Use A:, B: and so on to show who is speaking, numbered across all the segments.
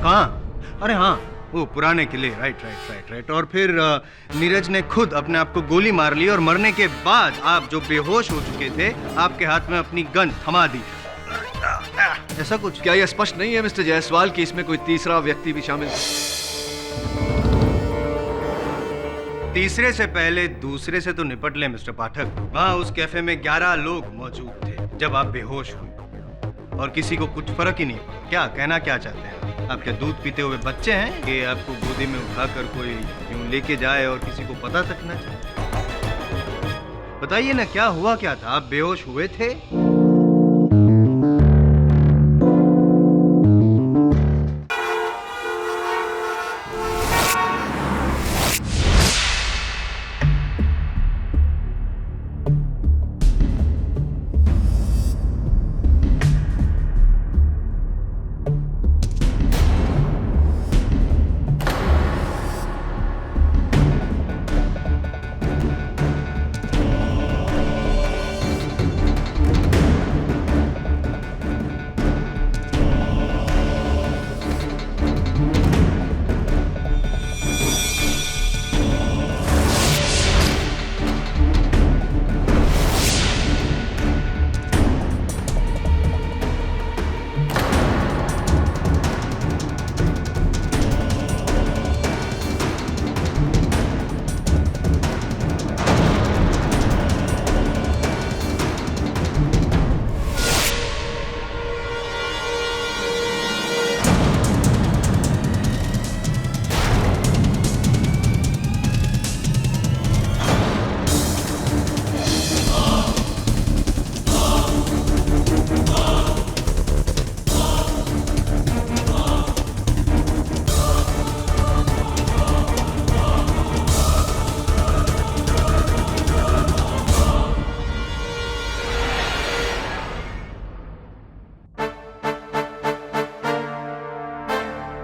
A: कहाँ? अरे हाँ, वो पुराने किले। राइट। और फिर नीरज ने खुद अपने आप को गोली मार ली और मरने के बाद आप जो बेहोश हो चुके थे, आपके हाथ में अपनी गन थमा दी, ऐसा कुछ?
B: क्या यह स्पष्ट नहीं है मिस्टर जायसवाल कि इसमें कोई तीसरा व्यक्ति भी शामिल है?
A: तीसरे से पहले दूसरे से तो निपट ले मिस्टर पाठक। वहाँ उस कैफे में 11 लोग मौजूद थे जब आप बेहोश हुए और किसी को कुछ फर्क ही नहीं। क्या कहना क्या चाहते हैं आप? क्या दूध पीते हुए बच्चे हैं कि आपको गोदी में उठाकर कोई यूं लेके जाए और किसी को पता तक ना चले? बताइए ना, क्या हुआ क्या था? आप बेहोश हुए थे?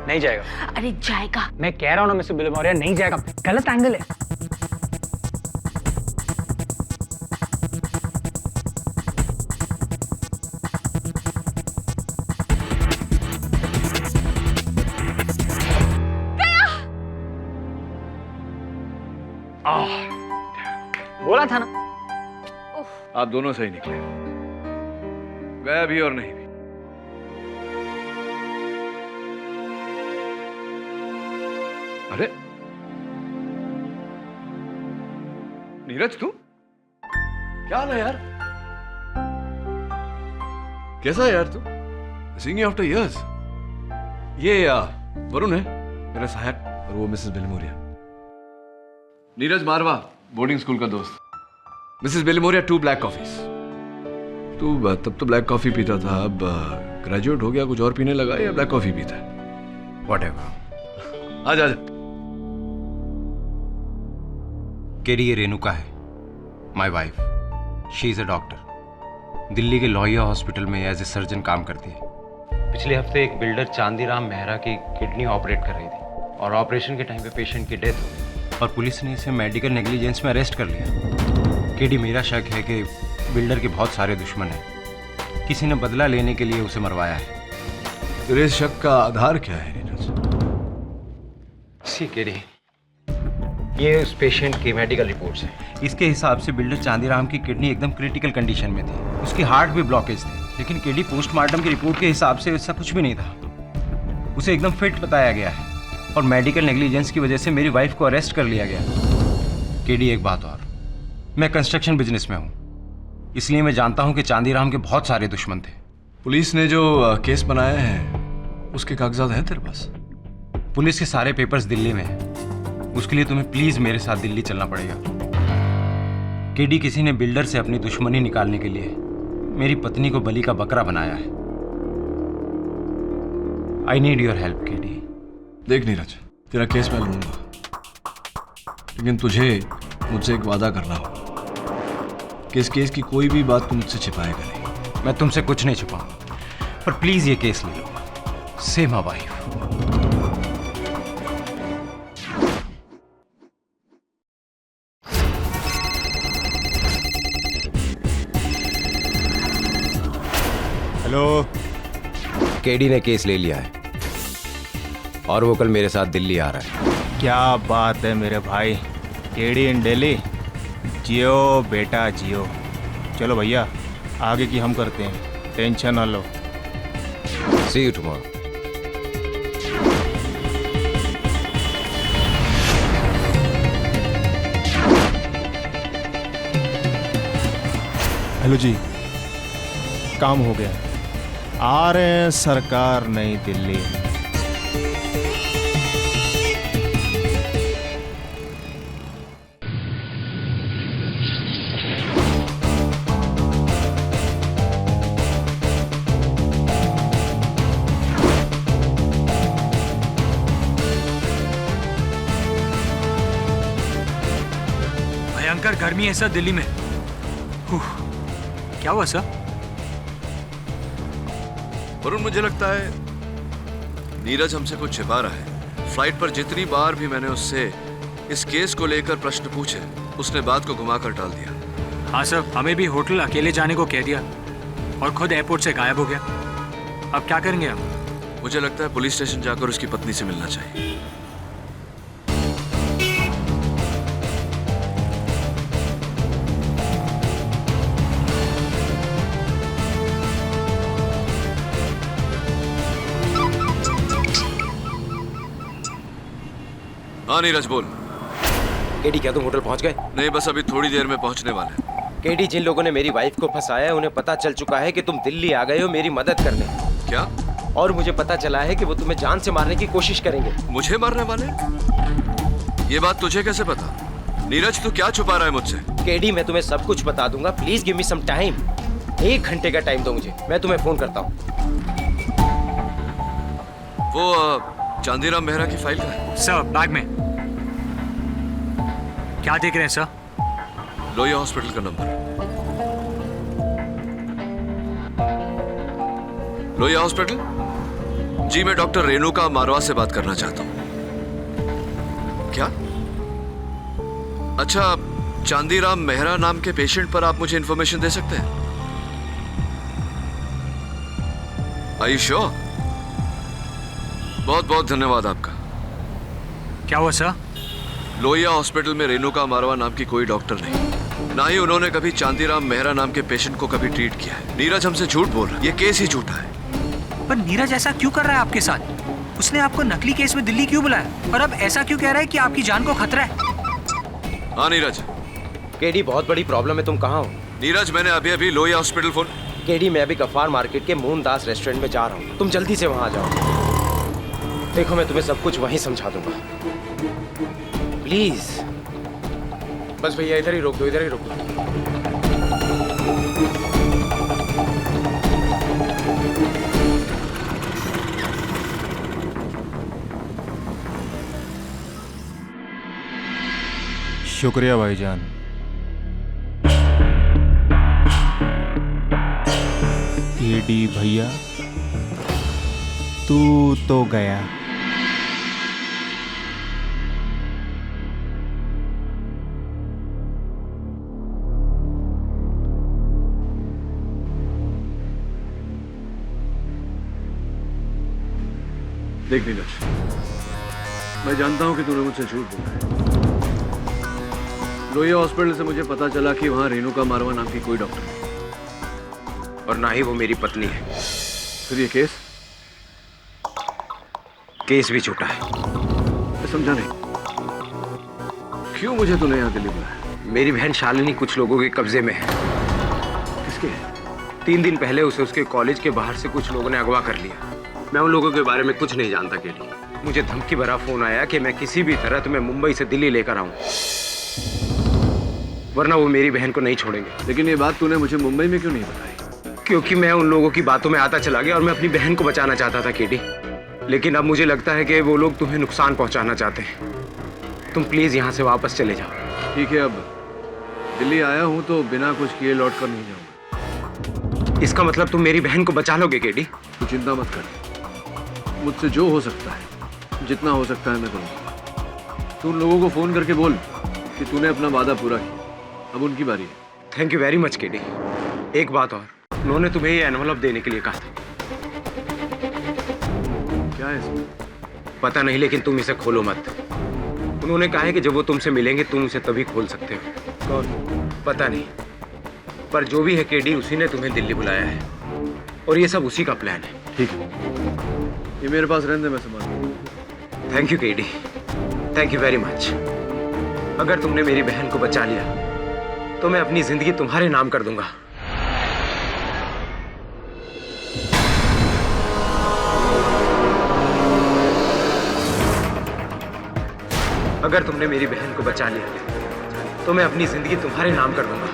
C: नहीं जाएगा।
D: अरे जाएगा।
C: मैं कह रहा हूँ ना मिस्टर बिलमोरिया, नहीं जाएगा। गलत एंगल है। बोला था ना।
B: आप दोनों सही निकले, गया भी और नहीं भी। अरे नीरज, तू क्या हाल है यार? कैसा है यार तू? Seeing you after years. ये वरुण है मेरा सहायक, और वो मिसेस बिलमोरिया। नीरज मारवा, बोर्डिंग स्कूल का दोस्त। Mrs Bilimoria, 2 black coffees. तू तब तो ब्लैक कॉफी पीता था, अब ग्रेजुएट हो गया, कुछ और पीने लगा या ब्लैक कॉफी पीता है?
A: व्हाटएवर।
B: आजा।
A: केडी ये रेणुका है, my wife. She is a doctor, Delhi के लोहिया हॉस्पिटल में एज ए सर्जन काम करती है।
E: पिछले हफ्ते एक बिल्डर चांदीराम मेहरा की किडनी ऑपरेट कर रही थी और ऑपरेशन के टाइम पे पेशेंट की डेथ हो गई
A: और पुलिस ने इसे मेडिकल नेग्लिजेंस में अरेस्ट कर लिया। केडी, मेरा शक है कि बिल्डर के बहुत सारे दुश्मन हैं, किसी ने बदला लेने के लिए उसे मरवाया है।
B: तेरे इस शक का आधार क्या है नीरज?
E: सी केडी, ये उस पेशेंट की मेडिकल रिपोर्ट्स हैं।
A: इसके हिसाब से बिल्डर चांदीराम की किडनी एकदम क्रिटिकल कंडीशन में थी, उसकी हार्ट भी ब्लॉकेज थी। लेकिन केडी, पोस्टमार्टम की रिपोर्ट के हिसाब से ऐसा कुछ भी नहीं था। उसे एकदम फिट बताया गया है और मेडिकल नेग्लिजेंस की वजह से मेरी वाइफ को अरेस्ट कर लिया गया। केडी, एक बात और, मैं कंस्ट्रक्शन बिजनेस में हूँ, इसलिए मैं जानता हूँ कि चांदीराम के बहुत सारे दुश्मन थे।
B: पुलिस ने जो केस बनाया है उसके कागजात हैं तेरे पास?
A: पुलिस के सारे पेपर्स दिल्ली में हैं। उसके लिए तुम्हें प्लीज मेरे साथ दिल्ली चलना पड़ेगा। केडी, किसी ने बिल्डर से अपनी दुश्मनी निकालने के लिए मेरी पत्नी को बलि का बकरा बनाया है। I need your help KD.
B: देख नीरज, तेरा केस मैं लूंगा, लेकिन तुझे मुझसे एक वादा करना होगा कि इस केस की कोई भी बात तू मुझसे छिपाएगा नहीं।
A: मैं तुमसे कुछ नहीं छुपाऊंगा, पर प्लीज ये केस ले लो। Save my wife.
F: Hello.
G: KD ने केस ले लिया है।
D: और वो कल मेरे साथ दिल्ली आ रहा है।
F: क्या बात है मेरे भाई, केडी इन दिल्ली। जियो बेटा जियो। चलो भैया, आगे की हम करते हैं, टेंशन ना लो।
D: सी यू टुमारो।
F: हेलो जी, काम हो गया, आ रहे हैं सरकार नई दिल्ली।
G: भयंकर गर्मी है सर दिल्ली में। क्या हुआ सर?
B: वरुण, मुझे लगता है नीरज हमसे कुछ छिपा रहा है। फ्लाइट पर जितनी बार भी मैंने उससे इस केस को लेकर प्रश्न पूछे, उसने बात को घुमाकर टाल दिया।
G: हाँ सर, हमें भी होटल अकेले जाने को कह दिया और खुद एयरपोर्ट से गायब हो गया। अब क्या करेंगे हम?
B: मुझे लगता है पुलिस स्टेशन जाकर उसकी पत्नी से मिलना चाहिए। हाँ नीरज, बोल।
D: केडी, क्या तुम होटल पहुंच गए?
B: नहीं, बस अभी थोड़ी देर में पहुंचने वाले हैं।
D: केडी, जिन लोगों ने मेरी वाइफ को फंसाया है उन्हें पता चल चुका है कि तुम दिल्ली आ गए हो मेरी मदद करने।
B: क्या?
D: और मुझे पता चला है कि वो तुम्हें जान से मारने की कोशिश करेंगे।
B: मुझे मारने वाले? ये बात तुझे कैसे पता? नीरज, तू क्या छुपा रहा है मुझसे?
D: केडी, मैं तुम्हें सब कुछ बता दूंगा। Please give me some time. 1 घंटे का टाइम दो मुझे, मैं तुम्हें फोन करता हूँ।
B: वो चांदीराम मेहरा की फाइल का है
G: सर, बैग में। क्या देख रहे हैं सर?
B: लोहिया हॉस्पिटल का नंबर। लोहिया हॉस्पिटल? जी, मैं डॉक्टर रेणुका मारवा से बात करना चाहता हूं। क्या? अच्छा, चांदीराम मेहरा नाम के पेशेंट पर आप मुझे इंफॉर्मेशन दे सकते हैं? Are you sure? बहुत बहुत धन्यवाद आपका।
G: क्या हुआ सर?
B: लोहिया हॉस्पिटल में रेणुका मारवा नाम की कोई डॉक्टर नहीं, ना ही उन्होंने कभी चांदीराम मेहरा नाम के पेशेंट को कभी ट्रीट किया है। नीरज हमसे झूठ बोल रहा है, ये केस ही झूठा है।
G: पर नीरज ऐसा क्यों कर रहा है आपके साथ? उसने आपको नकली केस में दिल्ली क्यों बुलाया और अब ऐसा क्यों कह रहा है कि आपकी जान को खतरा है?
B: हाँ नीरज।
D: केडी, बहुत बड़ी प्रॉब्लम है, तुम कहाँ हो?
B: नीरज, मैंने अभी अभी लोहिया हॉस्पिटल फोन।
D: केडी, मैं अभी गफ्फार मार्केट के मोहनदास रेस्टोरेंट में जा रहा हूँ, तुम जल्दी से वहाँ आ जाओ। देखो, मैं तुम्हें सब कुछ वहीं समझा दूंगा, प्लीज। बस भैया, इधर ही रोक दो, इधर ही रोक दो।
F: शुक्रिया भाईजान। केडी भैया, तू तो गया।
B: देख नीरज, मैं जानता हूं कि तूने मुझसे झूठ बोला है। लोहिया हॉस्पिटल से मुझे पता चला कि वहां रेणुका मारवा नाम की कोई डॉक्टर नहीं,
D: और ना ही वो मेरी पत्नी है।
B: फिर ये केस?
D: केस भी झूठा है।
B: मैं समझा नहीं, क्यों मुझे तूने यहाँ दिल्ली बुलाया?
D: मेरी बहन शालिनी कुछ लोगों के कब्जे में है।
B: किसके?
D: 3 दिन पहले उसे उसके कॉलेज के बाहर से कुछ लोगों ने अगवा कर लिया। मैं उन लोगों के बारे में कुछ नहीं जानता केडी। मुझे धमकी भरा फोन आया कि मैं किसी भी तरह तुम्हें मुंबई से दिल्ली लेकर आऊं, वरना वो मेरी बहन को नहीं छोड़ेंगे।
B: लेकिन ये बात तूने मुझे मुंबई में क्यों नहीं बताई?
D: क्योंकि मैं उन लोगों की बातों में आता चला गया और मैं अपनी बहन को बचाना चाहता था केडी। लेकिन अब मुझे लगता है कि वो लोग तुम्हें नुकसान पहुंचाना चाहते हैं। तुम प्लीज यहाँ से वापस चले जाओ।
B: ठीक है, अब दिल्ली आया हूँ तो बिना कुछ किए लौट कर नहीं जाऊंगा।
D: इसका मतलब तुम मेरी बहन को बचा लोगे केडी?
B: तू चिंता मत कर, मुझसे जो हो सकता है, जितना हो सकता है मैं करूँगा। तू उन लोगों को फोन करके बोल कि तूने अपना वादा पूरा किया, अब उनकी बारी है।
D: Thank you very much KD. एक बात और, उन्होंने तुम्हें ये एनवलप देने के लिए कहा था।
B: क्या है इसमें?
D: पता नहीं, लेकिन तुम इसे खोलो मत। उन्होंने कहा है कि जब वो तुमसे मिलेंगे तुम उसे तभी खोल सकते हो। कौन? पता नहीं, पर जो भी है केडी, उसी ने तुम्हें दिल्ली बुलाया है और ये सब उसी का प्लान है।
B: ठीक है, ये मेरे पास रहने दे, मैं संभाल।
D: Thank you KD, thank you very much. अगर तुमने मेरी बहन को बचा लिया तो मैं अपनी जिंदगी तुम्हारे नाम कर दूंगा। अगर तुमने मेरी बहन को बचा लिया तो मैं अपनी जिंदगी तुम्हारे नाम कर दूंगा।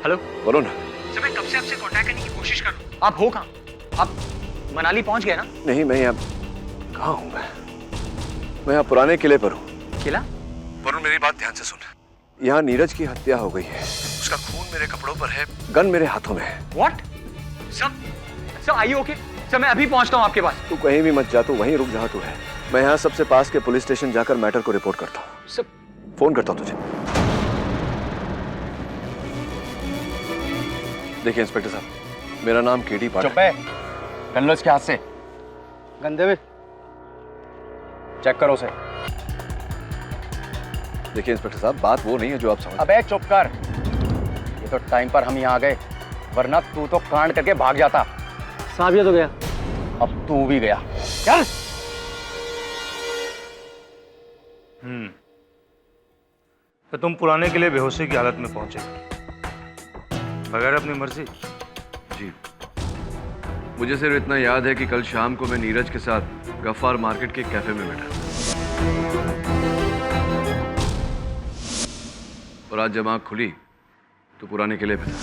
C: हेलो
B: वरुण,
G: सर मैं कब से आपसे कांटेक्ट करने की कोशिश कर रहा हूँ।
C: आप हो कहाँ? आप मनाली पहुंच गए ना?
B: नहीं, मैं यहाँ कहाँ हूँ? मैं यहाँ पुराने किले पर हूँ।
C: किला?
B: वरुण, मेरी बात ध्यान से सुन। यहाँ नीरज की हत्या हो गई है। उसका खून मेरे कपड़ों पर है, गन मेरे हाथों में है।
C: व्हाट? सर आइए ओके। सर मैं अभी पहुंचता हूँ आपके पास।
B: तू कहीं भी मत जा, तू वहीं रुक जहाँ तू है। मैं यहाँ सबसे पास के पुलिस स्टेशन जाकर मैटर को रिपोर्ट करता हूँ।
C: सर
B: फोन करता हूँ तुझे। देखिए इंस्पेक्टर साहब, मेरा नाम केडी पाठक।
F: चुप है, गन लो इसके हाथ से।
C: गंदे में
F: चेक करो उसे।
B: देखिए इंस्पेक्टर साहब, बात वो नहीं है जो आप समझ।
F: अबे चुप कर, ये तो टाइम पर हम यहाँ आ गए, वरना तू तो कांड करके भाग जाता।
C: साहब ये तो गया।
F: अब तू भी गया। चल।
H: तो तुम पुराने किले बेहोशी की हालत में पहुंचे बगैर अपनी मर्जी?
B: जी, मुझे सिर्फ इतना याद है कि कल शाम को मैं नीरज के साथ गफ्फार मार्केट के कैफे में बैठा और आज जब आँख खुली तो पुराने किले पे था।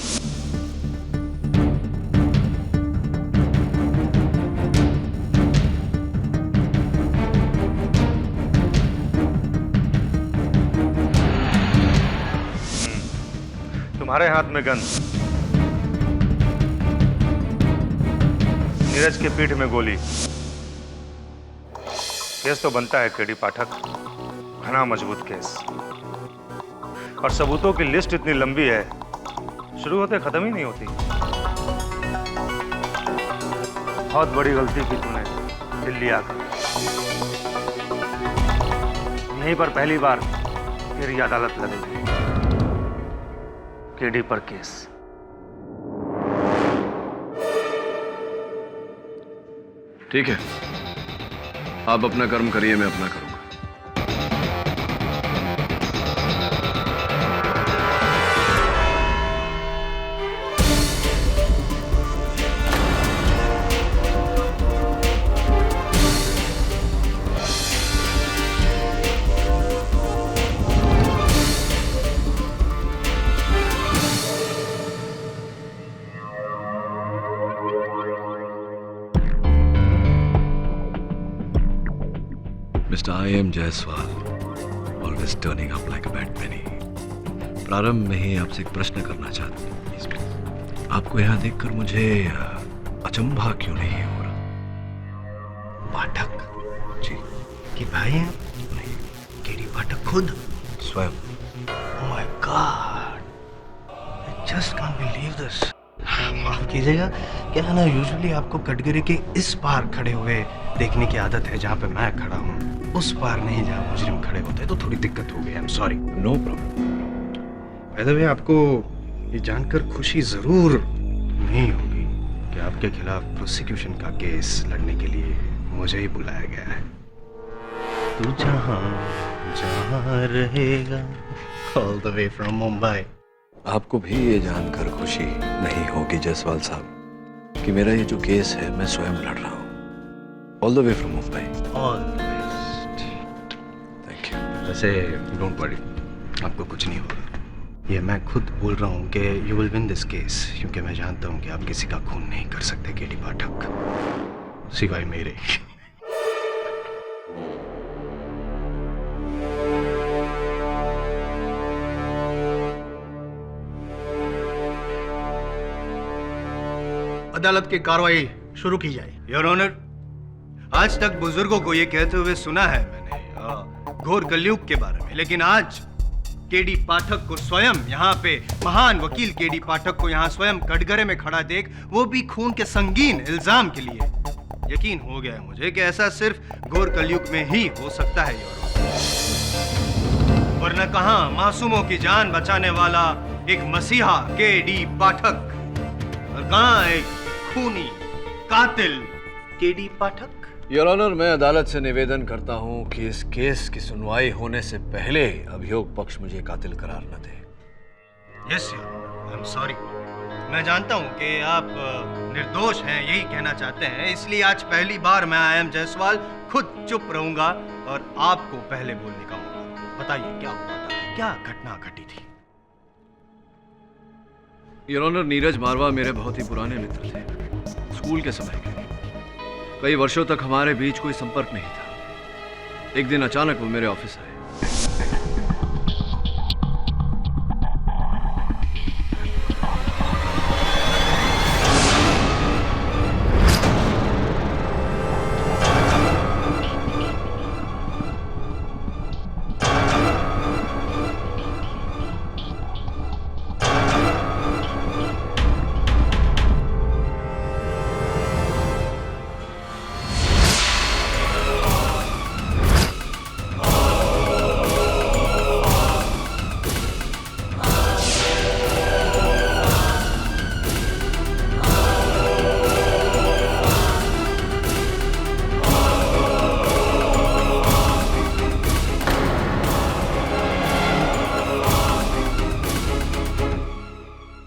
H: तुम्हारे हाथ में गन, नीरज के पीठ में गोली। केस तो बनता है केडी पाठक, घना मजबूत केस, और सबूतों की लिस्ट इतनी लंबी है, शुरू होते खत्म ही नहीं होती। बहुत बड़ी गलती की तूने दिल्ली आकर। यहीं पर पहली बार तेरी अदालत लगेगी, केडी पर केस।
B: ठीक है, आप अपना कर्म करिए, मैं अपना करूंगा। Mr. I am Jaiswal, always turning up like a bad penny. प्रारंभ में ही आपसे एक प्रश्न करना चाहता हूँ। आपको यहाँ देखकर मुझे अचंभा क्यों नहीं हो रहा?
A: पाठक
B: जी
A: कि भाई हैं?
B: नहीं,
A: केडी पाठक खुद?
B: स्वयं।
A: Oh my God! I just can't believe this. माफ कीजिएगा, क्या है ना, यूजुअली आपको कटघरे के इस पार खड़े हुए देखने की आदत है जहाँ पे मैं खड़ा हूँ, उस पार नहीं जहाँ मुजरिम खड़े होते हैं, तो थोड़ी दिक्कत हो गई। I am sorry.
B: No problem.
A: By the way, आपको ये जानकर खुशी जरूर नहीं होगी कि आपके खिलाफ प्रोसिक्यूशन का केस लड़ने के लिए मुझे ही बुलाया गया है। तू जहाँ जहाँ रहेगा, all the way from Mumbai.
B: आपको भी ये जानकर खुशी नहीं होगी जायसवाल साहब कि मेरा ये जो केस है मैं स्वयं लड़ रहा हूँ, all the way from Mumbai.
A: All the best.
B: Thank you.
A: वैसे डोंट वरी, आपको कुछ नहीं होगा। ये मैं खुद बोल रहा हूँ कि you will win this case, क्योंकि मैं जानता हूँ कि आप किसी का खून नहीं कर सकते केडी पाठक, सिवाय मेरे।
I: अदालत की कार्रवाई शुरू की जाए।
A: योर ऑनर, आज तक बुजुर्गों को ये कहते हुए सुना है मैंने घोर कलयुग के बारे में, लेकिन आज केडी पाठक को स्वयं यहाँ पे, महान वकील केडी पाठक को यहाँ स्वयं कटघरे में खड़ा देख, वो भी खून के संगीन इल्जाम के लिए, यकीन हो गया है मुझे कि ऐसा सिर्फ घोर कलयुग में ही हो सकता है योर ऑनर। वरना कहाँ मासूमों की जान बचाने वाला एक मसीहा केडी पाठक, और कहाँ एक खूनी कातिल केडी पाठक।
B: योर ऑनर, मैं अदालत से निवेदन करता हूं कि इस केस की सुनवाई होने से पहले अभियोग पक्ष मुझे कातिल करार न दे।
A: Yes your honour, I am sorry. मैं जानता हूं कि आप निर्दोष हैं, यही कहना चाहते हैं, इसलिए आज पहली बार मैं आई.एम. जायसवाल खुद चुप रहूंगा और आपको पहले बोलने का मौका। बताइए क्या हुआ था, क्या घटना घटी थी?
B: योर ऑनर, नीरज मारवा मेरे बहुत ही पुराने मित्र थे, स्कूल के समय के। कई वर्षों तक हमारे बीच कोई संपर्क नहीं था। एक दिन अचानक वो मेरे ऑफिस आए।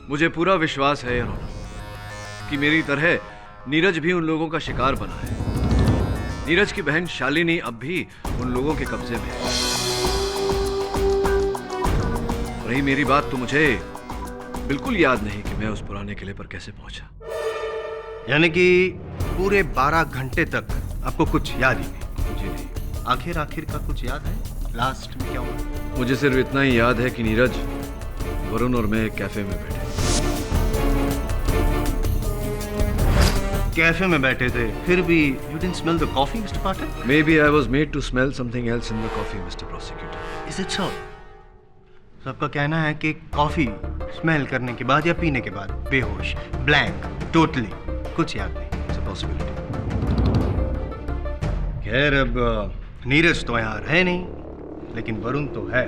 B: मुझे पूरा विश्वास है कि मेरी तरह नीरज भी उन लोगों का शिकार बना है। नीरज की बहन शालिनी अब भी उन लोगों के कब्जे में है। रही मेरी बात, तो मुझे बिल्कुल याद नहीं कि मैं उस पुराने किले पर कैसे पहुंचा।
A: यानी कि पूरे 12 घंटे तक आपको कुछ याद ही नहीं?
B: जी नहीं।
A: आखिर का कुछ याद है? लास्ट में क्या हुआ?
B: मुझे सिर्फ इतना ही याद है कि नीरज, वरुण और मैं एक कैफे में बैठे।
A: कैफे में बैठे थे, फिर भी you didn't smell the coffee, Mr. Pathak?
B: Maybe I was made to smell something else in the coffee, Mr. Prosecutor.
A: Is it so? सबका कहना है कि कॉफी स्मेल करने के बाद या पीने के बाद बेहोश, ब्लैंक, टोटली कुछ याद नहीं। It's a possibility. खैर, अब नीरज तो यहाँ है नहीं, लेकिन वरुण तो है,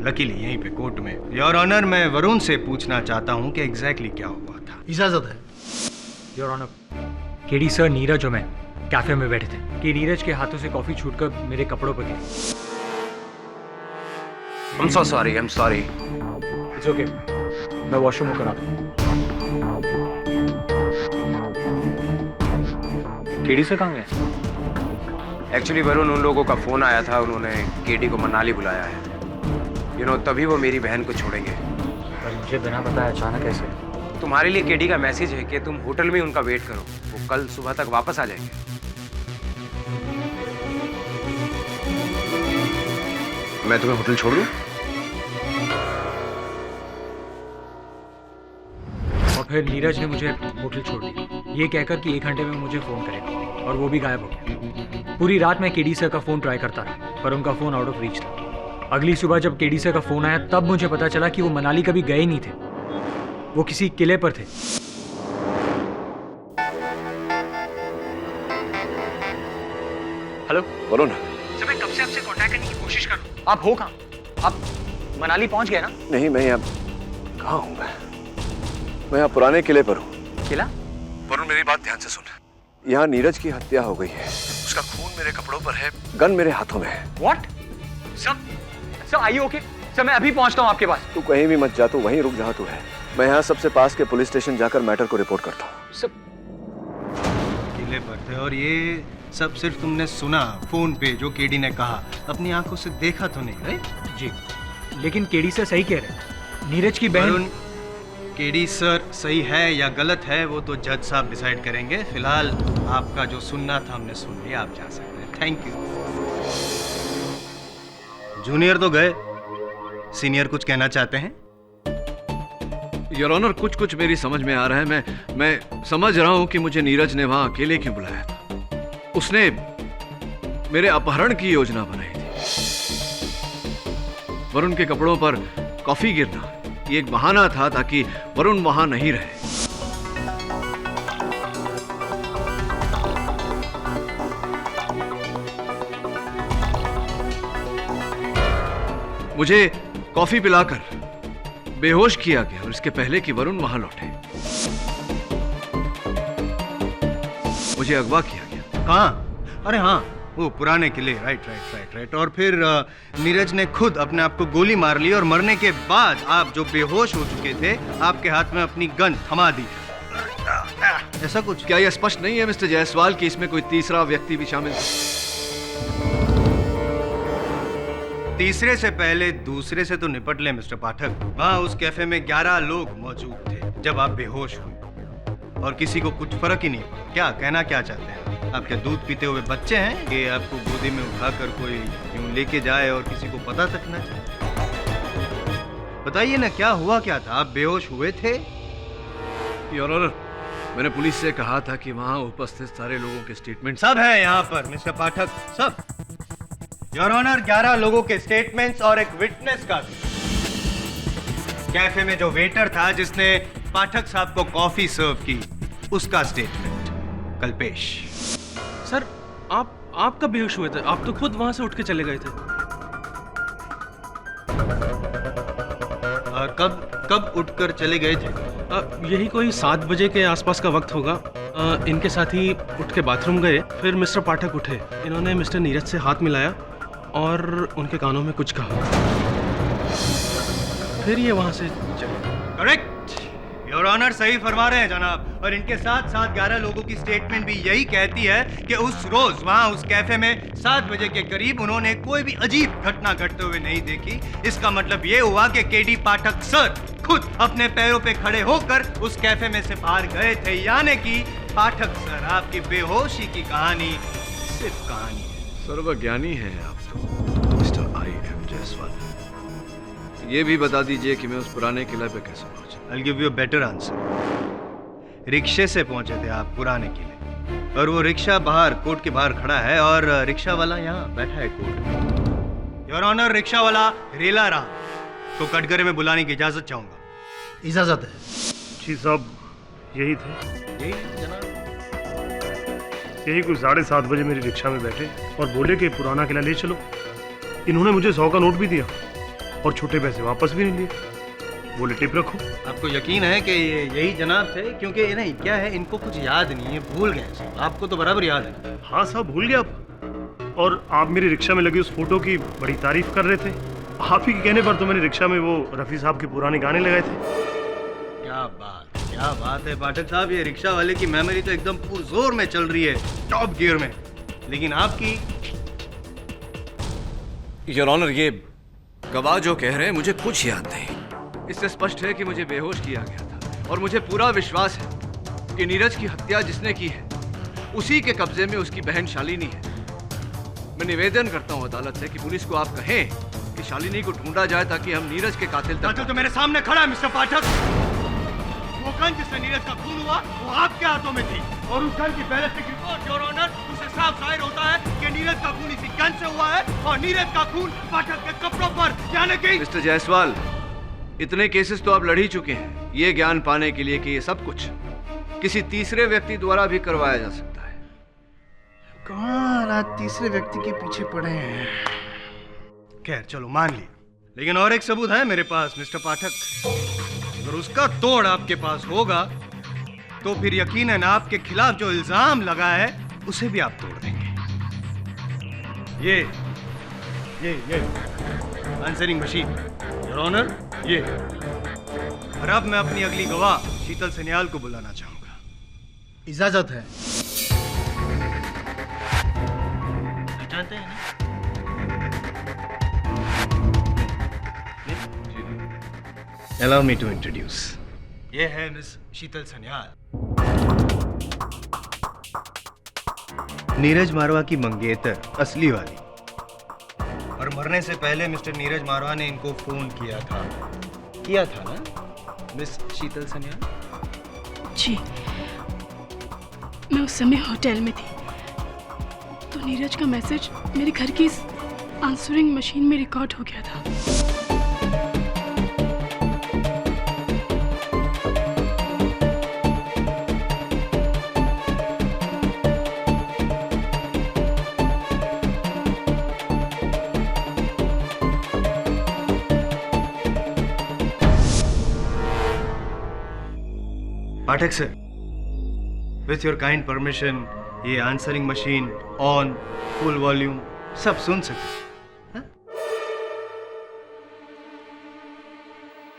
A: लकीली यहीं पे कोर्ट में। योर ऑनर, मैं वरुण से पूछना चाहता हूँ कि एग्जैक्टली क्या हुआ था।
I: इजाजत है।
G: Your honour, KD sir, Neeraj और मैं कैफे में बैठे थे कि नीरज के हाथों से कॉफी छूटकर मेरे कपड़ों पर गिरी।
D: I'm so sorry, I'm sorry.
G: It's okay, मैं वॉशरूम होकर आता हूँ। केडी सर कहाँ गए?
D: एक्चुअली वरुण, उन लोगों का फोन आया था, उन्होंने केडी को मनाली बुलाया है। तभी वो मेरी बहन को छोड़ेंगे।
G: पर मुझे बिना बताए अचानक ऐसे?
D: तुम्हारे लिए केडी का मैसेज है कि तुम होटल में उनका वेट करो, वो कल सुबह तक वापस आ जाएंगे। मैं तुम्हें होटल छोड़ दूं?
G: और फिर नीरज ने मुझे होटल छोड़ दिया, ये कहकर कि 1 घंटे में मुझे फोन करेगा, और वो भी गायब हो गया। पूरी रात मैं केडी सर का फोन ट्राई करता रहा, पर उनका फोन आउट ऑफ रीच था। अगली सुबह जब केडी सर का फोन आया, तब मुझे पता चला कि वो मनाली कभी गए नहीं थे, वो किसी किले पर थे।
C: हेलो
B: वरुण,
G: सर, मैं कब से आपसे कांटेक्ट करने की कोशिश कर रहा हूँ। आप हो कहाँ? आप मनाली पहुंच गए ना?
B: नहीं, मैं यहाँ कहाँ हूँ? मैं यहाँ पुराने किले पर हूँ।
G: किला?
B: वरुण, मेरी बात ध्यान से सुन। यहाँ नीरज की हत्या हो गई है, उसका खून मेरे कपड़ों पर है, गन मेरे हाथों में है।
C: व्हाट? सर आइए, ओके सर, मैं अभी पहुंचता हूँ आपके पास।
B: तू कहीं भी मत जा, तू वहीं रुक जहाँ तू है। मैं यहाँ सबसे पास के पुलिस स्टेशन जाकर मैटर को रिपोर्ट करता हूँ।
C: सर,
A: किले पर थे, और ये सब सिर्फ तुमने सुना फोन पे जो केडी ने कहा, अपनी आंखों से देखा तो नहीं, राइट?
G: जी, लेकिन केडी सर सही कह रहे हैं। नीरज की बहन।
A: वरुण, केडी सर सही है या गलत है वो तो जज साहब डिसाइड करेंगे। फिलहाल आपका जो सुनना था हमने सुन लिया, आप जा सकते हैं। Thank you. जूनियर तो गए, सीनियर कुछ कहना चाहते हैं?
B: योर ऑनर, कुछ मेरी समझ में आ रहा है। मैं समझ रहा हूं कि मुझे नीरज ने वहां अकेले क्यों बुलाया था। उसने मेरे अपहरण की योजना बनाई थी। वरुण के कपड़ों पर कॉफी गिरना ये एक बहाना था ताकि वरुण वहां नहीं रहे। मुझे कॉफी पिलाकर बेहोश किया गया और इसके पहले कि वरुण वहां लौटे मुझे अगवा किया गया।
A: कहाँ? अरे हाँ, वो पुराने किले। राइट। और फिर नीरज ने खुद अपने आप को गोली मार ली और मरने के बाद आप जो बेहोश हो चुके थे आपके हाथ में अपनी गन थमा दी, ऐसा कुछ?
B: क्या यह स्पष्ट नहीं है मिस्टर जायसवाल कि इसमें कोई तीसरा व्यक्ति भी शामिल था?
A: तीसरे से पहले दूसरे से तो निपट ले मिस्टर पाठक। वहाँ उस कैफे में 11 लोग मौजूद थे जब आप बेहोश हुए और किसी को कुछ फर्क ही नहीं। क्या कहना क्या चाहते हैं? आप क्या दूध पीते हुए बच्चे हैं कि आपको गोदी में उठाकर कोई यूं लेके जाए और किसी को पता तक ना चले? बताइए ना, क्या हुआ क्या था? आप बेहोश हुए थे?
B: योर ऑनर, मैंने पुलिस से कहा था कि वहां उपस्थित सारे लोगों के स्टेटमेंट
A: सब है यहाँ पर मिस्टर पाठक, सब। योर ऑनर, 11 लोगों के स्टेटमेंट्स और एक विटनेस का भी। कैफे में जो वेटर था जिसने पाठक साहब को कॉफी सर्व की, उसका स्टेटमेंट। कल्पेश
J: सर, आप कब बेहोश हुए थे? आप तो खुद वहां से उठ के चले गए थे।
A: कब उठकर चले गए थे?
J: यही कोई 7 बजे के आसपास का वक्त होगा। इनके साथी उठ के बाथरूम गए, फिर मिस्टर पाठक उठे। इन्होंने मिस्टर नीरज से हाथ मिलाया और उनके कानों में कुछ कहा, फिर ये वहां से चले।
A: करेक्ट, योर ऑनर सही फरमा रहे हैं जनाब। और इनके साथ साथ 11 लोगों की स्टेटमेंट भी यही कहती है कि उस रोज वहां उस कैफे में 7 बजे के करीब उन्होंने कोई भी अजीब घटना घटते हुए नहीं देखी। इसका मतलब ये हुआ कि केडी पाठक सर खुद अपने पैरों पे खड़े होकर उस कैफे में से बाहर गए थे। यानी कि पाठक सर, आपकी बेहोशी की कहानी सिर्फ कहानी है।
B: सर्वज्ञानी हैं आप तो मिस्टर I.M. जायसवाल। ये भी बता दीजिए कि मैं उस पुराने किले पे कैसे पहुंचा?
A: I'll give you a better answer. रिक्शे से पहुंचे थे आप पुराने किले, और वो रिक्शा बाहर कोर्ट के बाहर खड़ा है और रिक्शा वाला यहाँ बैठा है कोर्ट। योर ऑनर, रिक्शा वाला रेला राम को कटघरे में बुलाने की इजाजत चाहूंगा।
I: इजाजत है।
H: जी साहब, यही थे।
A: यही जनाब।
H: यही कुछ 7:30 बजे मेरी रिक्शा में बैठे और बोले कि पुराना किला ले चलो। इन्होंने मुझे 100 का नोट भी दिया और छोटे पैसे वापस भी नहीं लिए। बोले टिप रखो।
A: आपको यकीन है कि ये यही जनाब थे? क्योंकि नहीं, क्या है, इनको कुछ याद नहीं है, भूल गए साहब। आपको तो बराबर याद है।
H: हाँ साहब, भूल गया आप। और आप मेरी रिक्शा में लगी उस फोटो की बड़ी तारीफ कर रहे थे। आप ही के कहने पर तो मैंने रिक्शा में वो रफ़ी साहब के पुराने गाने लगाए थे।
A: क्या बात है पाठक साहब, ये रिक्शा वाले की मेमोरी तो एकदम पुरजोर में चल रही है, टॉप गियर में। लेकिन आपकी?
B: योर ऑनर, ये गवाह जो कह रहे हैं मुझे कुछ याद नहीं। इससे स्पष्ट है कि मुझे बेहोश किया गया था और मुझे पूरा विश्वास है कि नीरज की हत्या जिसने की है उसी के कब्जे में उसकी बहन शालिनी है। मैं निवेदन करता हूं अदालत से कि पुलिस को आप कहें कि शालिनी को ढूंढा जाए ताकि हम नीरज के कातिल तक।
A: तो मेरे सामने खड़ा है मिस्टर पाठक। वो गन जिससे नीरज का खून हुआ वो आपके हाथों में थी, और उस गन की बैलिस्टिक रिपोर्ट योर ऑनर उसे साफ जाहिर होता है कि नीरज का खून इसी गन से हुआ है और नीरज का खून पाठक के कपड़ों पर। यानी कि
B: मिस्टर जायसवाल, इतने केसेस तो आप लड़ ही चुके हैं ये ज्ञान पाने के लिए कि ये सब कुछ किसी तीसरे व्यक्ति द्वारा भी करवाया जा सकता है।
A: कौन आज तीसरे व्यक्ति के पीछे पड़े हैं? खैर चलो, मान लिया। लेकिन और एक सबूत है मेरे पास मिस्टर पाठक। अगर उसका तोड़ आपके पास होगा तो फिर यकीनन आपके खिलाफ जो इल्जाम लगा है उसे भी आप तोड़ देंगे। ये आंसरिंग मशीन योर ऑनर, ये। और अब मैं अपनी अगली गवाह शीतल सन्याल को बुलाना चाहूंगा।
I: इजाजत है।
A: जानते हैं ना? Allow me to introduce. ये है मिस शीतल सन्याल, नीरज मारवा की मंगेतर, असली वाली। और मरने से पहले मिस्टर नीरज मारवा ने इनको फोन किया था ना मिस शीतल सन्याल?
K: जी, मैं उस समय होटल में थी, तो नीरज का मैसेज मेरे घर की इस आंसरिंग मशीन में रिकॉर्ड हो गया था।
A: Pathak sir, with your kind permission ये answering machine on, full volume, सब सुन सके।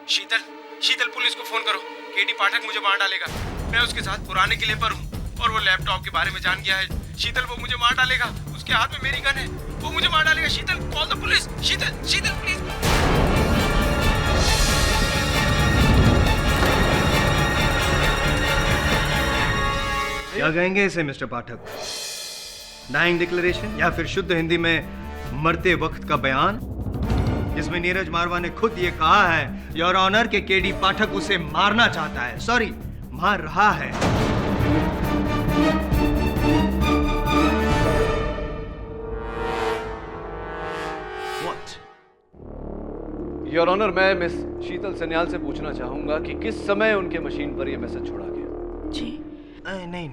D: शीतल पुलिस को फोन करो। केडी पाठक मुझे मार डालेगा। मैं उसके साथ पुराने किले पर हूँ और वो लैपटॉप के बारे में जान गया है। शीतल, वो मुझे मार डालेगा। उसके हाथ में मेरी गन है, वो मुझे मार डालेगा। Sheetal, call the police. Sheetal please.
A: क्या कहेंगे इसे मिस्टर पाठक? डाइंग डिक्लेरेशन या फिर शुद्ध हिंदी में मरते वक्त का बयान, जिसमें नीरज मारवा ने खुद ये कहा है योर ऑनर के केडी पाठक उसे मारना चाहता है, सॉरी मार रहा है। What?
B: योर ऑनर, मैं मिस शीतल सन्याल से पूछना चाहूंगा कि किस समय उनके मशीन पर यह मैसेज छोड़ा गया।
K: जी
A: नहीं,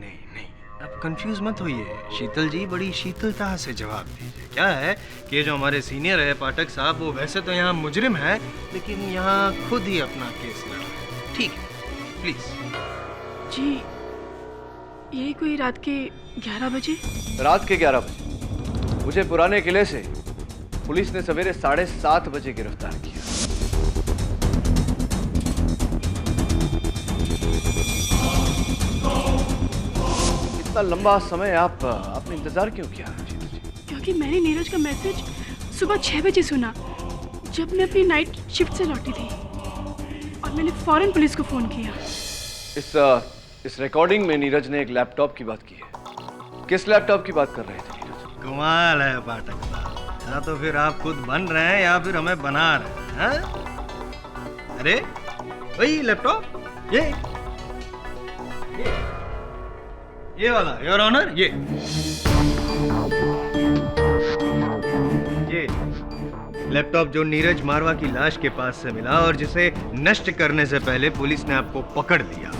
A: अब कंफ्यूज मत होइए शीतल जी, बड़ी शीतलता से जवाब दीजिए। क्या है कि ये जो हमारे सीनियर है पाठक साहब, वो वैसे तो यहाँ मुजरिम है, लेकिन यहाँ खुद ही अपना केस लड़ रहे हैं। ठीक है, प्लीज।
K: जी, यही कोई रात के 11 बजे।
B: रात के 11 बजे मुझे पुराने किले से पुलिस ने सवेरे 7:30 बजे गिरफ्तार किया। इतना लंबा समय आपने इंतजार क्यों किया?
K: क्योंकि मैंने नीरज का मैसेज सुबह 6 बजे सुना, जब मैं अपनी नाइट शिफ्ट से लौटी थी, और मैंने फौरन पुलिस को फोन किया।
B: इस रिकॉर्डिंग में नीरज ने एक लैपटॉप की बात की है। किस लैपटॉप की बात कर रहे थे नीरज?
A: कमाल है पाठक साहब, या तो फिर आप खुद बन रहे हैं या फिर हमें बना रहे हैं। अरे वही लैपटॉप, ये वाला योर ऑनर, ये लैपटॉप जो नीरज मारवा की लाश के पास से मिला और जिसे नष्ट करने से पहले पुलिस ने आपको पकड़ लिया।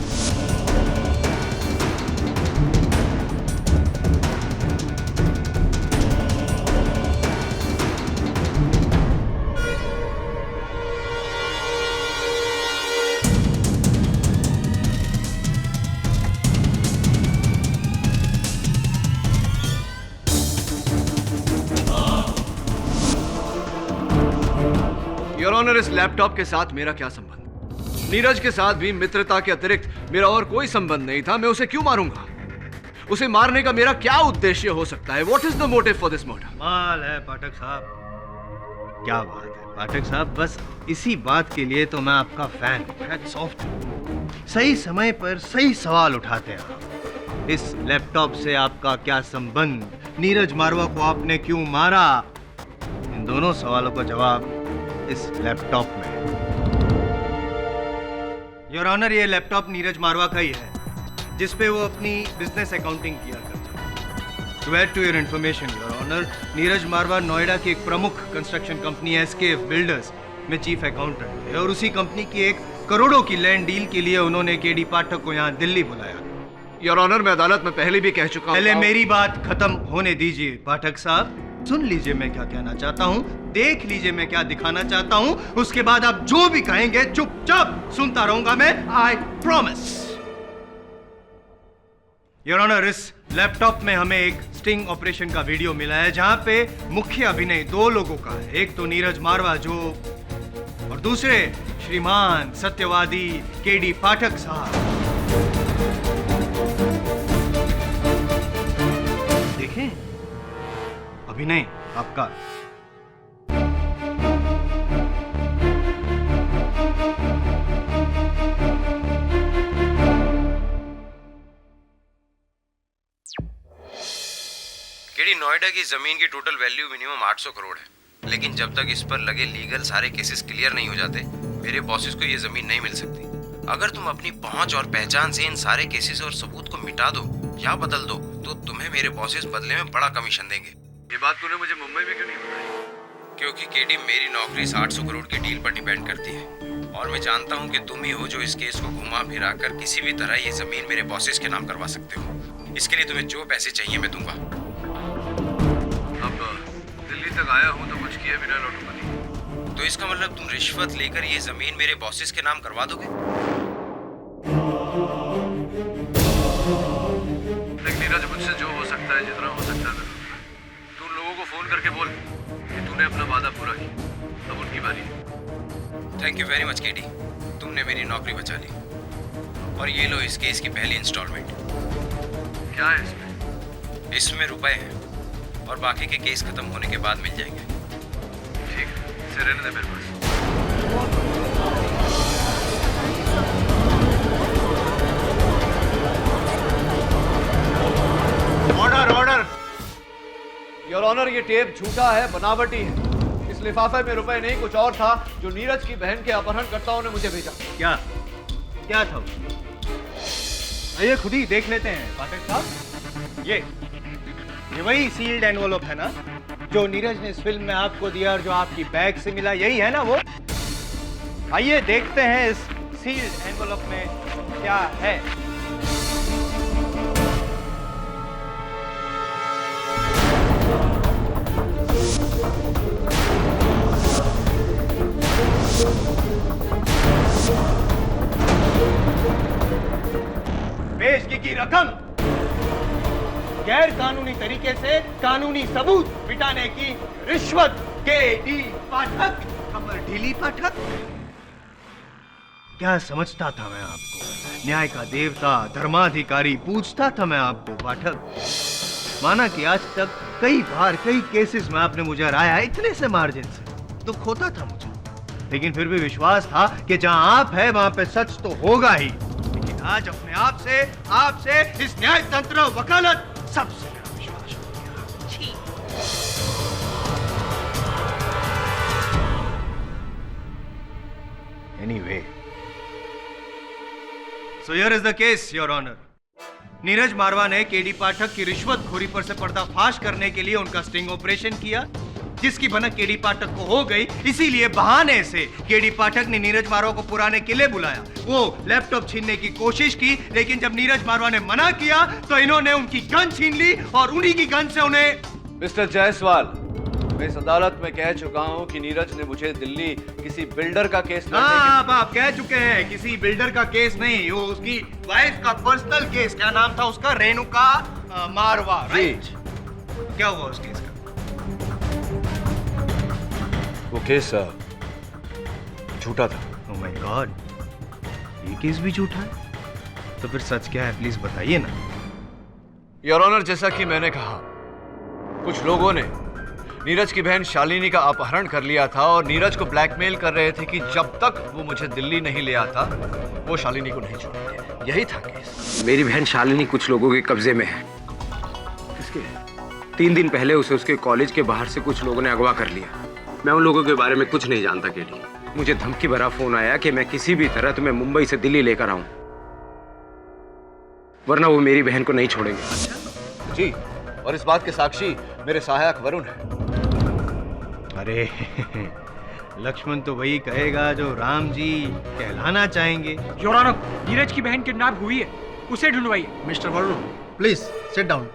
B: योर ऑनर, इस लैपटॉप के साथ मेरा क्या संबंध? नीरज के साथ भी मित्रता के अतिरिक्त मेरा और कोई संबंध नहीं था। मैं उसे क्यों मारूंगा? उसे मारने का मेरा क्या उद्देश्य हो सकता है? What is the motive for this murder?
A: माल है पाठक साहब, क्या बात है पाठक साहब, बस इसी बात के लिए तो मैं आपका फैन हूं। सही समय पर सही सवाल उठाते हैं आप। इस लैपटॉप से आपका क्या संबंध? नीरज मारवा को आपने क्यों मारा? इन दोनों सवालों का जवाब इस लैपटॉप में। योर ऑनर, ये लैपटॉप नीरज मारवा का ही है, जिसपे वो अपनी बिजनेस अकाउंटिंग किया करता है। To add to your information your honour, Neeraj Marwa Noida की एक प्रमुख कंस्ट्रक्शन कंपनी SKF बिल्डर्स में चीफ अकाउंटेंट थे, और उसी कंपनी की 1 करोड़ों की लैंड डील के लिए उन्होंने केडी पाठक को यहाँ दिल्ली बुलाया।
B: योर ऑनर, मैं अदालत में पहले भी कह चुका हूं।
A: पहले मेरी बात खत्म होने दीजिए पाठक साहब। सुन लीजिए मैं क्या कहना चाहता हूँ, देख लीजिए मैं क्या दिखाना चाहता हूँ, उसके बाद आप जो भी कहेंगे चुपचाप सुनता रहूंगा मैं, आई प्रॉमिस। योर ऑनर, इस लैपटॉप में हमें एक स्टिंग ऑपरेशन का वीडियो मिला है, जहां पे मुख्य अभिनय 2 लोगों का है। एक तो नीरज मारवा जो, और दूसरे श्रीमान सत्यवादी केडी पाठक साहब। देखें अभिनय आपका।
D: केडी, नोएडा की जमीन की टोटल वैल्यू मिनिमम 800 करोड़ है, लेकिन जब तक इस पर लगे लीगल सारे केसेस क्लियर नहीं हो जाते, मेरे बॉसेस को ये जमीन नहीं मिल सकती। अगर तुम अपनी पहुंच और पहचान से इन सारे केसेस और सबूत को मिटा दो या बदल दो, तो तुम्हें मेरे बॉसेस बदले में बड़ा कमीशन देंगे।
B: ये बात तूने मुझे मुंबई में क्यों नहीं बताई?
D: क्योंकि केडी, मेरी नौकरी 800 करोड़ की डील पर डिपेंड करती है, और मैं जानता हूँ कि तुम ही हो जो इस केस को घुमा फिरा कर किसी भी तरह ये जमीन मेरे बॉसेस के नाम करवा सकते हो। इसके लिए तुम्हें जो पैसे चाहिए मैं दूंगा।
B: अब दिल्ली तक आया हूँ तो कुछ किए बिना लौटूंगा नहीं।
D: तो इसका मतलब तुम रिश्वत लेकर ये जमीन मेरे बॉसेस के नाम करवा दोगे?
B: फोन करके बोल कि तूने अपना वादा पूरा किया। अब उनकी बारी है।
D: Thank you very much KD, तुमने मेरी नौकरी बचा ली। और ये लो इस केस की पहली इंस्टॉलमेंट।
B: क्या है इसमें?
D: इसमें रुपए हैं और बाकी के केस खत्म होने के बाद मिल जाएंगे।
B: ठीक है, इसे रहने दे मेरे पास।
A: Order order.
B: योर ऑनर, ये टेप झूठा है, बनावटी है। इस लिफाफे में रुपए नहीं, कुछ और था जो नीरज की बहन के अपहरणकर्ताओं ने मुझे भेजा।
A: क्या क्या था? आइए खुद ही देख लेते हैं पाठक साहब। ये वही सील्ड एनवलप है ना जो नीरज ने इस फिल्म में आपको दिया और जो आपकी बैग से मिला, यही है ना वो? आइए देखते हैं इस सील्ड एनवलप में क्या है। पेशगी की रकम गैर कानूनी तरीके से कानूनी सबूत मिटाने की रिश्वत। केडी पाठक, कमर ढीली पाठक। क्या समझता था मैं आपको? न्याय का देवता, धर्माधिकारी पूछता था मैं आपको पाठक। माना कि आज तक कई बार कई केसेस में आपने मुझे हराया है इतने से मार्जिन से, तो खोता था मुझे, लेकिन फिर भी विश्वास था कि जहां आप है वहां पे सच तो होगा ही। लेकिन आज अपने आपसे इस न्याय तंत्र वकालत सबसे मेरा विश्वास हो गया। Anyway, so here is the case your honour. Neeraj Marwa ने केडी पाठक की रिश्वतखोरी पर से पर्दाफाश करने के लिए उनका स्टिंग ऑपरेशन किया, जिसकी भनक केडी पाठक को हो गई। इसीलिए बहाने से केडी पाठक ने नीरज मारवा को पुराने किले बुलाया। वो लैपटॉप छीनने की कोशिश की, लेकिन जब नीरज मारवा ने मना किया तो इन्होंने उनकी गन छीन ली और उन्हीं की गन से उन्हें।
B: मिस्टर जायसवाल, मैं इस अदालत में कह चुका हूं कि नीरज ने मुझे दिल्ली किसी बिल्डर का केस लड़ने
A: हाँ, आप कह चुके हैं किसी बिल्डर का केस नहीं, वो उसकी वाइफ का पर्सनल केस। क्या नाम था उसका? रेणुका मारवा, राइट? क्या हुआ उस केस का?
B: वो केस झूठा था।
A: ओह माय गॉड, ये केस भी झूठा है? तो फिर सच क्या है, प्लीज बताइए ना।
B: योर ऑनर, जैसा कि मैंने कहा, कुछ लोगों ने नीरज की बहन शालिनी का अपहरण कर लिया था और नीरज को ब्लैकमेल कर रहे थे कि जब तक वो मुझे दिल्ली नहीं ले आता वो शालिनी को नहीं छोड़ेंगे। यही था केस।
D: मेरी बहन शालिनी कुछ लोगों के कब्जे में है।
B: किसके?
D: 3 दिन पहले उसे उसके कॉलेज के बाहर से कुछ लोगों ने अगवा कर लिया। मैं उन लोगों के बारे में कुछ नहीं जानता केडी। मुझे धमकी भरा फोन आया कि मैं किसी भी तरह तुम्हें मुंबई से दिल्ली लेकर आऊं, वरना वो मेरी बहन को नहीं छोड़ेंगे।
B: जी, और इस बात के साक्षी मेरे सहायक वरुण है।
A: अरे लक्ष्मण तो वही कहेगा जो राम जी कहलाना चाहेंगे।
G: योर ऑनर, नीरज की बहन किडनैप हुई है, उसे ढूंढवाइए।
I: Mister Varun, please sit down.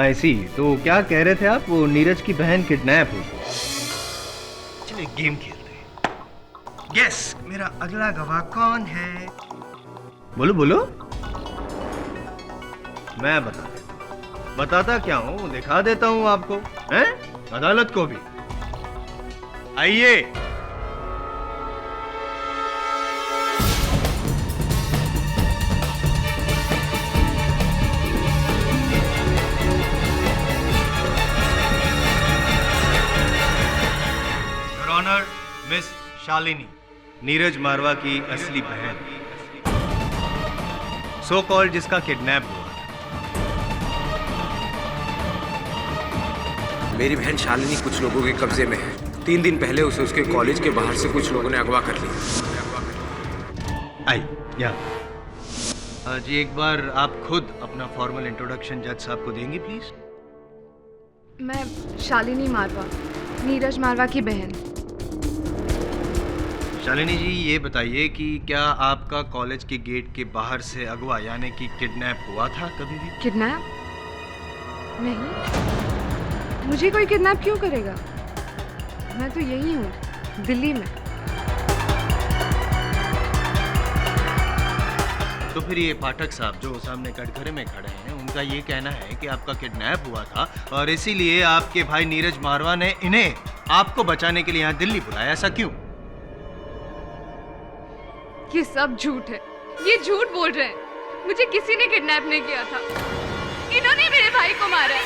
A: ऐसी तो क्या कह रहे थे आप? वो नीरज की बहन किडनैप हुई। चलिए गेम खेलते हैं। गेस मेरा अगला गवाह कौन है? बोलो बोलो। मैं बताता क्या हूं, दिखा देता हूं आपको, हैं? अदालत को भी। आइए। Your honour, miss Shalini, Neeraj Marwa की असली बहन, सो कॉल्ड जिसका किडनैप हुआ।
D: मेरी बहन शालिनी कुछ लोगों के कब्जे में है। 3 दिन पहले उसे उसके कॉलेज के बाहर से कुछ लोगों ने अगवा कर लिया।
A: आई या जी, एक बार आप खुद अपना फॉर्मल इंट्रोडक्शन जज साहब को देंगे प्लीज?
L: मैं शालिनी मारवा, नीरज मारवा की बहन।
A: शालिनी जी, ये बताइए कि क्या आपका कॉलेज के गेट के बाहर से अगवा यानी कि किडनैप हुआ था कभी भी?
L: किडनैप? नहीं, मुझे कोई किडनैप क्यों करेगा? मैं तो यही हूँ, दिल्ली में।
A: तो फिर ये पाठक साहब जो सामने कटघरे में खड़े हैं, उनका ये कहना है कि आपका किडनैप हुआ था और इसीलिए आपके भाई नीरज मारवा ने इन्हें आपको बचाने के लिए यहाँ दिल्ली बुलाया। ऐसा क्यों?
L: ये सब झूठ है, ये झूठ बोल रहे हैं। मुझे किसी ने किडनैप नहीं किया था, इन्होंने मेरे भाई को मारा है।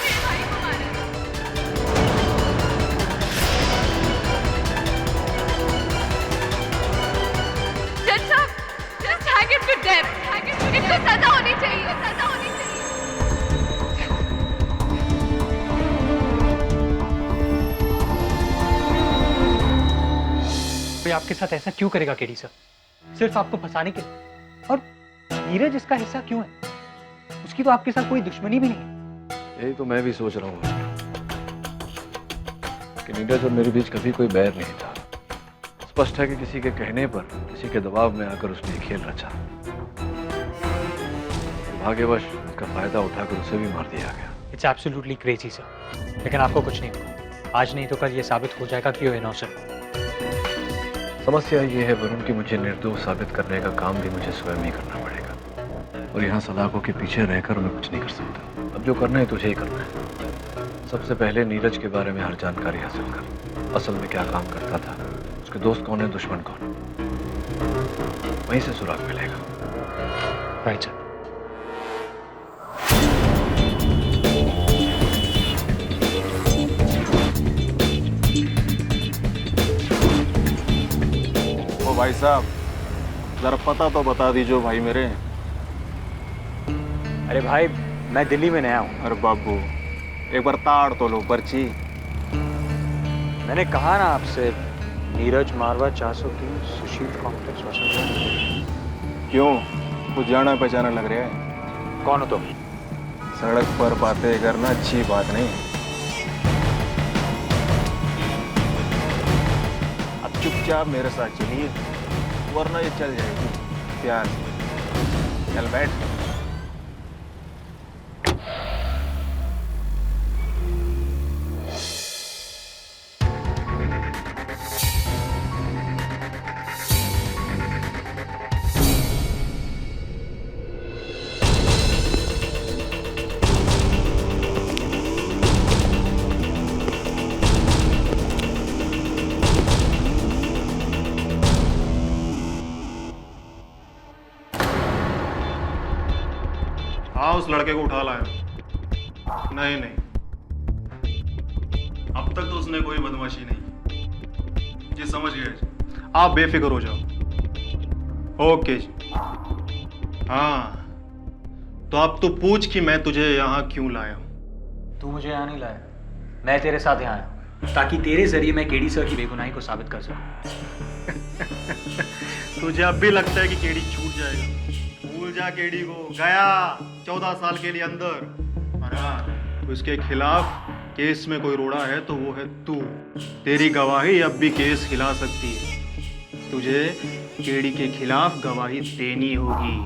L: जज साहब, just hang him to death. इनको सजा होनी चाहिए, सजा होनी चाहिए।
G: भाई आपके साथ ऐसा क्यों करेगा केडी सर? सिर्फ आपको फंसाने के लिए। और नीरज इसका हिस्सा क्यों है? उसकी तो आपके साथ कोई दुश्मनी भी नहीं है।
B: यही तो मैं भी सोच रहा हूँ कि नीरज और मेरे बीच कभी कोई बैर नहीं था। स्पष्ट है कि किसी के कहने पर, किसी के दबाव में आकर उसने खेल रचा। भाग्यवश उसका फायदा उठाकर उसे भी मार दिया गया।
G: इट्स एब्सोल्युटली क्रेजी सर, लेकिन आपको कुछ नहीं होगा। आज नहीं तो कल ये साबित हो जाएगा कि वो इनोसेंट।
B: समस्या ये है वरुण कि मुझे निर्दोष साबित करने का काम भी मुझे स्वयं ही करना पड़ेगा, और यहाँ सलाखों के पीछे रहकर मैं कुछ नहीं कर सकता। अब जो करना है तुझे ही करना है। सबसे पहले नीरज के बारे में हर जानकारी हासिल कर। असल में क्या काम करता था, उसके दोस्त कौन है, दुश्मन कौन, वहीं से सुराग मिलेगा।
G: Right sir.
F: ओ भाई साहब, जरा पता तो बता दीजिए भाई मेरे।
G: अरे भाई, मैं दिल्ली में नया हूँ।
F: अरे बाबू, एक बार ताड़ तो लो पर्ची।
G: मैंने कहा ना आपसे, नीरज मारवा 403 सुशील कॉम्प्लेक्स वसंत।
F: क्यों, कुछ जाना पहचाना लग रहा है?
G: कौन हो तुम?
F: सड़क पर बातें करना अच्छी बात नहीं। अब चुपचाप मेरे साथ चलिए, वरना ये चल जाएगी प्यार से। चल बैठ। हाँ, उस लड़के को उठा लाया। नहीं नहीं, अब तक तो उसने कोई बदमाशी नहीं। जी समझ गए जी, आप बेफिक्र हो जाओ। ओके जी। हाँ, तो अब तो पूछ कि मैं तुझे यहाँ क्यों लाया हूँ।
G: तू मुझे यहाँ नहीं लाया, मैं तेरे साथ यहाँ आया हूँ, ताकि तेरे जरिए मैं केडी सर की बेगुनाही को साबित कर सकूं।
F: तुझे अब भी लगता है कि केडी छूट जाएगा? भूल जा केडी को, गया 14 साल के लिए अंदर। और हाँ, उसके खिलाफ केस में कोई रोड़ा है तो वो है तू। तेरी गवाही अब भी केस हिला सकती है। तुझे केडी के खिलाफ गवाही देनी होगी।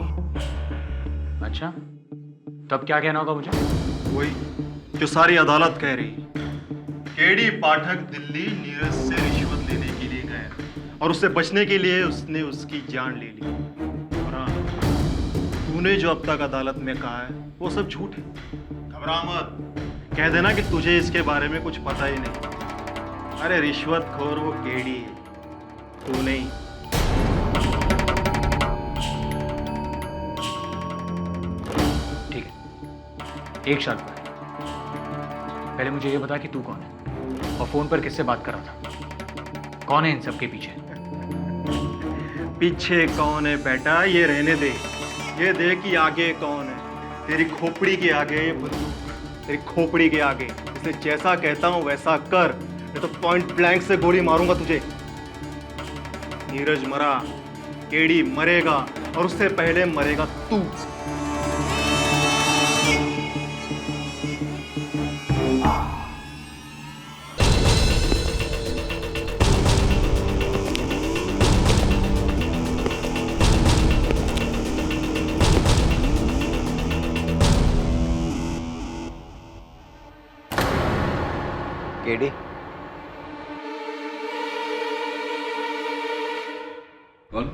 G: अच्छा, तब क्या कहना होगा मुझे?
F: वही जो सारी अदालत कह रही। केडी पाठक दिल्ली नीरज से रिश्वत लेने के लिए गया और उससे बचने के लिए उसने उसकी जान ले ली। और हाँ, तूने जो अब तक अदालत में कहा है वो सब झूठ है। घबरा मत, कह देना कि तुझे इसके बारे में कुछ पता ही नहीं। अरे रिश्वतखोर वो केडी है, तू नहीं।
G: ठीक है, एक शर्त पर। पहले मुझे ये बता कि तू कौन है और फोन पर किससे बात कर रहा था? कौन है इन सब के पीछे?
F: पीछे कौन है बेटा, ये रहने दे। ये दे कि आगे कौन है। तेरी खोपड़ी के आगे ये बंदूक, तेरी खोपड़ी के आगे। इसे जैसा कहता हूं वैसा कर, नहीं तो पॉइंट ब्लैंक से गोली मारूंगा तुझे। नीरज मरा, केडी मरेगा और उससे पहले मरेगा तू।
D: केडी,
B: कौन?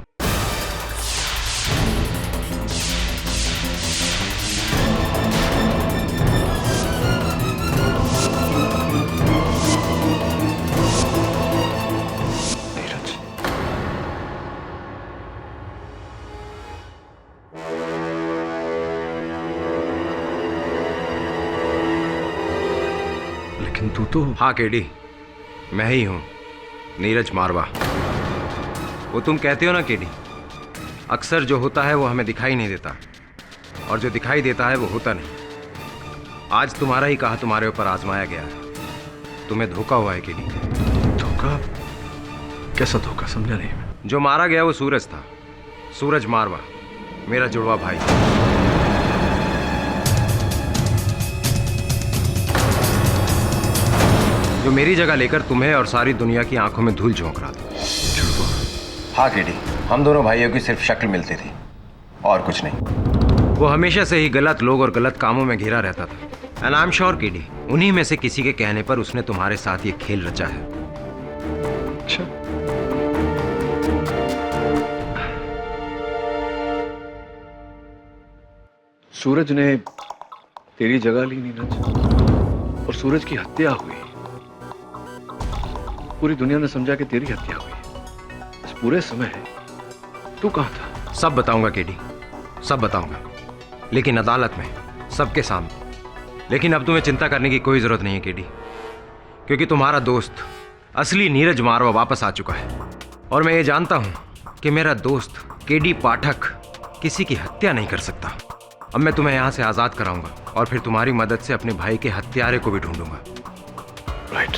B: तू तो
E: हाँ केडी, मैं ही हूँ, नीरज मारवा। वो तुम कहते हो ना केडी, अक्सर जो होता है वो हमें दिखाई नहीं देता, और जो दिखाई देता है वो होता नहीं। आज तुम्हारा ही कहा तुम्हारे ऊपर आजमाया गया है। तुम्हें धोखा हुआ है केडी।
B: धोखा? कैसा धोखा? समझा नहीं मैं।
E: जो मारा गया वो सूरज था, सूरज मारवा, मेरा जुड़वा भाई। जो मेरी जगह लेकर तुम्हें और सारी दुनिया की आंखों में धूल झोंक रहा था।
B: जुड़वा?
E: हाँ केडी, हम दोनों भाइयों की सिर्फ शक्ल मिलती थी और कुछ नहीं। वो हमेशा से ही गलत लोग और गलत कामों में घिरा रहता था। And I am sure KD, उन्हीं में से किसी के कहने पर उसने तुम्हारे साथ ये खेल रचा है।
B: अच्छा, सूरज ने तेरी जगह ली नीरज, और सूरज की हत्या हुई। पूरी दुनिया ने समझा कि तेरी हत्या हुई। इस पूरे समय तू कहाँ था?
E: सब बताऊंगा केडी, सब बताऊंगा, लेकिन अदालत में, सबके सामने। लेकिन अब तुम्हें चिंता करने की कोई जरूरत नहीं है केडी, क्योंकि तुम्हारा दोस्त असली नीरज मारवा वापस आ चुका है। और मैं ये जानता हूं कि मेरा दोस्त केडी पाठक किसी की हत्या नहीं कर सकता। अब मैं तुम्हें यहां से आजाद कराऊंगा और फिर तुम्हारी मदद से अपने भाई के हत्यारे को भी ढूंढूंगा।
B: राइट।